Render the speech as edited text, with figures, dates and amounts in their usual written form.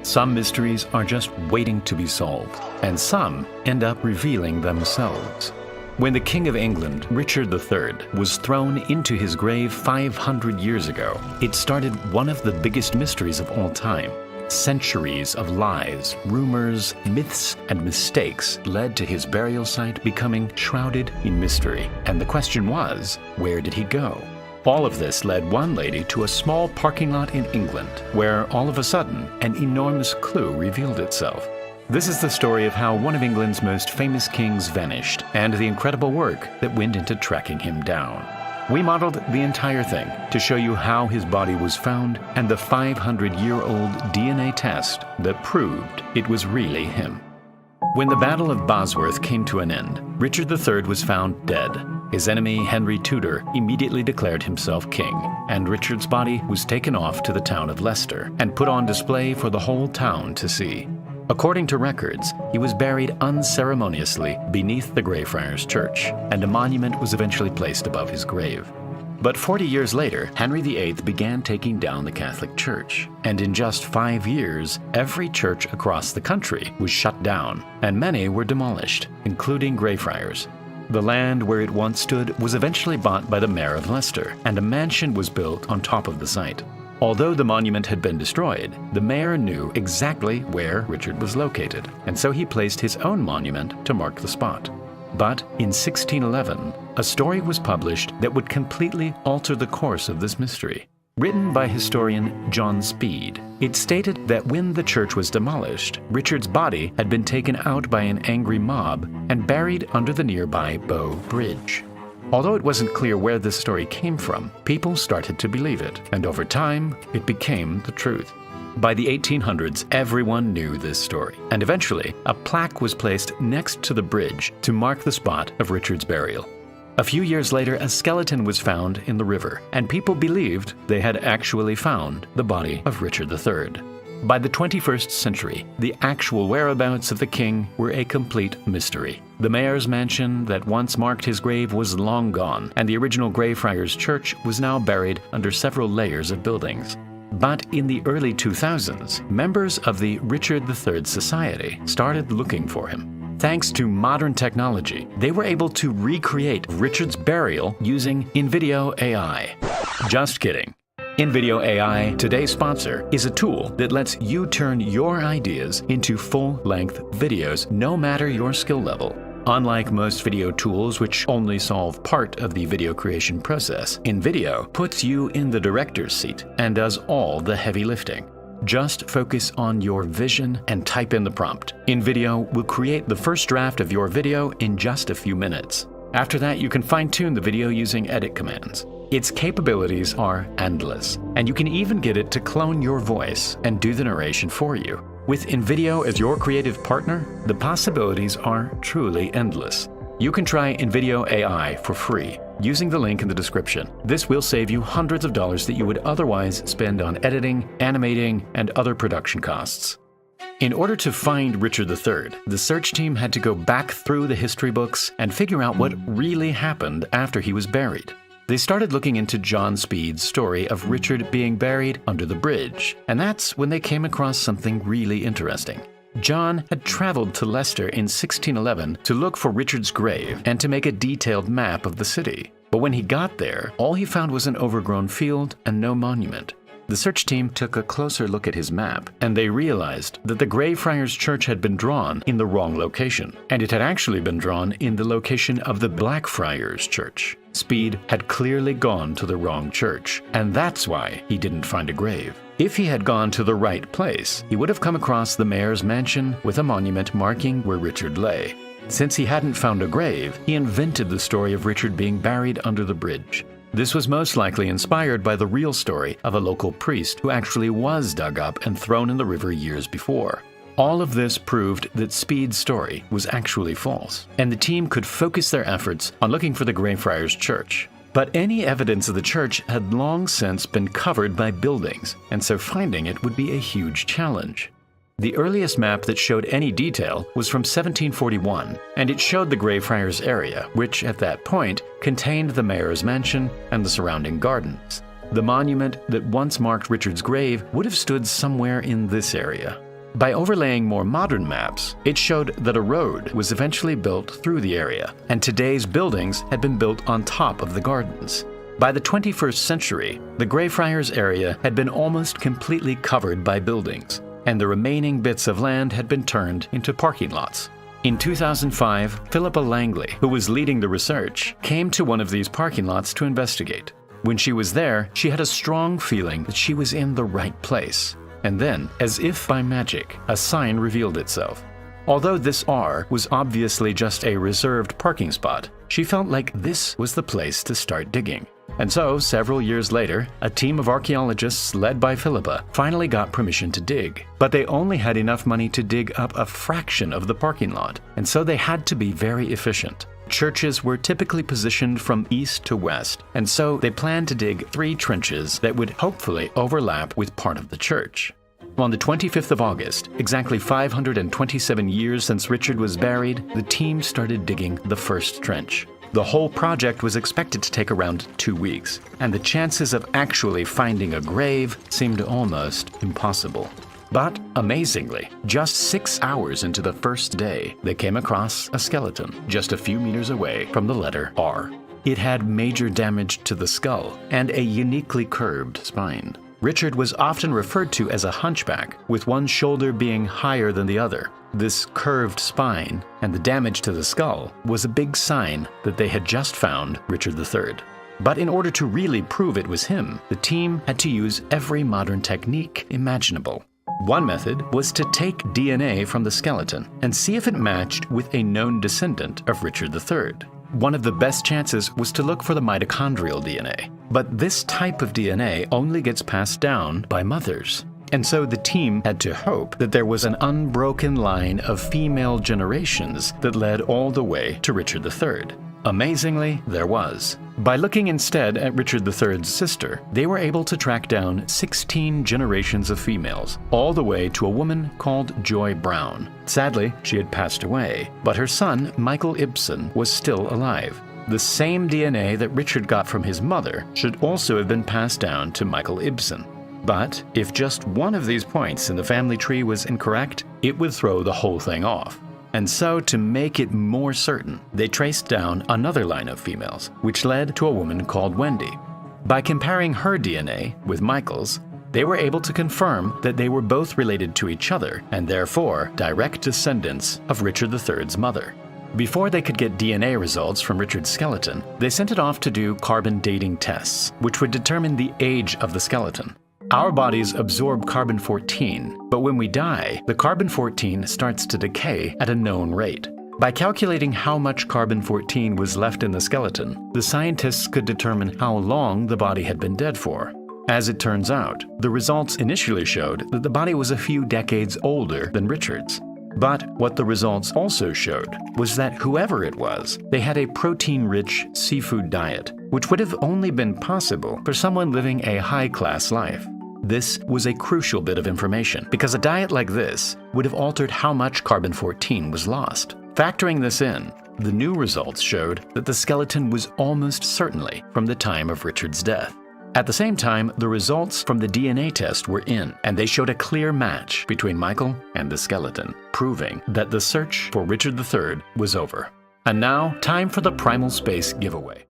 Some mysteries are just waiting to be solved, and some end up revealing themselves. When the King of England, Richard III, was thrown into his grave 500 years ago, it started one of the biggest mysteries of all time. Centuries of lies, rumors, myths, and mistakes led to his burial site becoming shrouded in mystery. And the question was, where did he go? All of this led one lady to a small parking lot in England, where all of a sudden, an enormous clue revealed itself. This is the story of how one of England's most famous kings vanished, and the incredible work that went into tracking him down. We modeled the entire thing to show you how his body was found and the 500-year-old DNA test that proved it was really him. When the Battle of Bosworth came to an end, Richard III was found dead. His enemy, Henry Tudor, immediately declared himself king, and Richard's body was taken off to the town of Leicester and put on display for the whole town to see. According to records, he was buried unceremoniously beneath the Greyfriars Church, and a monument was eventually placed above his grave. But 40 years later, Henry VIII began taking down the Catholic Church, and in just 5 years, every church across the country was shut down, and many were demolished, including Greyfriars. The land where it once stood was eventually bought by the mayor of Leicester, and a mansion was built on top of the site. Although the monument had been destroyed, the mayor knew exactly where Richard was located, and so he placed his own monument to mark the spot. But in 1611, a story was published that would completely alter the course of this mystery. Written by historian John Speed, it stated that when the church was demolished, Richard's body had been taken out by an angry mob and buried under the nearby Bow Bridge. Although it wasn't clear where this story came from, people started to believe it, and over time, it became the truth. By the 1800s, everyone knew this story, and eventually, a plaque was placed next to the bridge to mark the spot of Richard's burial. A few years later, a skeleton was found in the river, and people believed they had actually found the body of Richard III. By the 21st century, the actual whereabouts of the king were a complete mystery. The mayor's mansion that once marked his grave was long gone, and the original Greyfriars Church was now buried under several layers of buildings. But in the early 2000s, members of the Richard III Society started looking for him. Thanks to modern technology, they were able to recreate Richard's burial using InVideo AI. Just kidding. InVideo AI, today's sponsor, is a tool that lets you turn your ideas into full-length videos, no matter your skill level. Unlike most video tools which only solve part of the video creation process, InVideo puts you in the director's seat and does all the heavy lifting. Just focus on your vision and type in the prompt. InVideo will create the first draft of your video in just a few minutes. After that, you can fine-tune the video using edit commands. Its capabilities are endless, and you can even get it to clone your voice and do the narration for you. With InVideo as your creative partner, the possibilities are truly endless. You can try InVideo AI for free using the link in the description. This will save you hundreds of dollars that you would otherwise spend on editing, animating, and other production costs. In order to find Richard III, the search team had to go back through the history books and figure out what really happened after he was buried. They started looking into John Speed's story of Richard being buried under the bridge, and that's when they came across something really interesting. John had traveled to Leicester in 1611 to look for Richard's grave and to make a detailed map of the city. But when he got there, all he found was an overgrown field and no monument. The search team took a closer look at his map, and they realized that the Greyfriars Church had been drawn in the wrong location, and it had actually been drawn in the location of the Blackfriars Church. Speed had clearly gone to the wrong church, and that's why he didn't find a grave. If he had gone to the right place, he would have come across the mayor's mansion with a monument marking where Richard lay. Since he hadn't found a grave, he invented the story of Richard being buried under the bridge. This was most likely inspired by the real story of a local priest who actually was dug up and thrown in the river years before. All of this proved that Speed's story was actually false, and the team could focus their efforts on looking for the Greyfriars Church. But any evidence of the church had long since been covered by buildings, and so finding it would be a huge challenge. The earliest map that showed any detail was from 1741, and it showed the Greyfriars area, which at that point contained the mayor's mansion and the surrounding gardens. The monument that once marked Richard's grave would have stood somewhere in this area. By overlaying more modern maps, it showed that a road was eventually built through the area, and today's buildings had been built on top of the gardens. By the 21st century, the Greyfriars area had been almost completely covered by buildings, and the remaining bits of land had been turned into parking lots. In 2005, Philippa Langley, who was leading the research, came to one of these parking lots to investigate. When she was there, she had a strong feeling that she was in the right place. And then, as if by magic, a sign revealed itself. Although this R was obviously just a reserved parking spot, she felt like this was the place to start digging. And so, several years later, a team of archaeologists led by Philippa finally got permission to dig. But they only had enough money to dig up a fraction of the parking lot, and so they had to be very efficient. Churches were typically positioned from east to west, and so they planned to dig 3 trenches that would hopefully overlap with part of the church. On the 25th of August, exactly 527 years since Richard was buried, the team started digging the first trench. The whole project was expected to take around 2 weeks, and the chances of actually finding a grave seemed almost impossible. But, amazingly, just 6 hours into the first day, they came across a skeleton just a few meters away from the letter R. It had major damage to the skull and a uniquely curved spine. Richard was often referred to as a hunchback, with one shoulder being higher than the other. This curved spine and the damage to the skull was a big sign that they had just found Richard III. But in order to really prove it was him, the team had to use every modern technique imaginable. One method was to take DNA from the skeleton and see if it matched with a known descendant of Richard III. One of the best chances was to look for the mitochondrial DNA. But this type of DNA only gets passed down by mothers. And so the team had to hope that there was an unbroken line of female generations that led all the way to Richard III. Amazingly, there was. By looking instead at Richard III's sister, they were able to track down 16 generations of females, all the way to a woman called Joy Brown. Sadly, she had passed away, but her son, Michael Ibsen, was still alive. The same DNA that Richard got from his mother should also have been passed down to Michael Ibsen. But if just one of these points in the family tree was incorrect, it would throw the whole thing off. And so, to make it more certain, they traced down another line of females, which led to a woman called Wendy. By comparing her DNA with Michael's, they were able to confirm that they were both related to each other and therefore direct descendants of Richard III's mother. Before they could get DNA results from Richard's skeleton, they sent it off to do carbon dating tests, which would determine the age of the skeleton. Our bodies absorb carbon-14, but when we die, the carbon-14 starts to decay at a known rate. By calculating how much carbon-14 was left in the skeleton, the scientists could determine how long the body had been dead for. As it turns out, the results initially showed that the body was a few decades older than Richard's. But what the results also showed was that whoever it was, they had a protein-rich seafood diet, which would have only been possible for someone living a high-class life. This was a crucial bit of information because a diet like this would have altered how much carbon-14 was lost. Factoring this in, the new results showed that the skeleton was almost certainly from the time of Richard's death. At the same time, the results from the DNA test were in, and they showed a clear match between Michael and the skeleton, proving that the search for Richard III was over. And now, time for the Primal Space giveaway.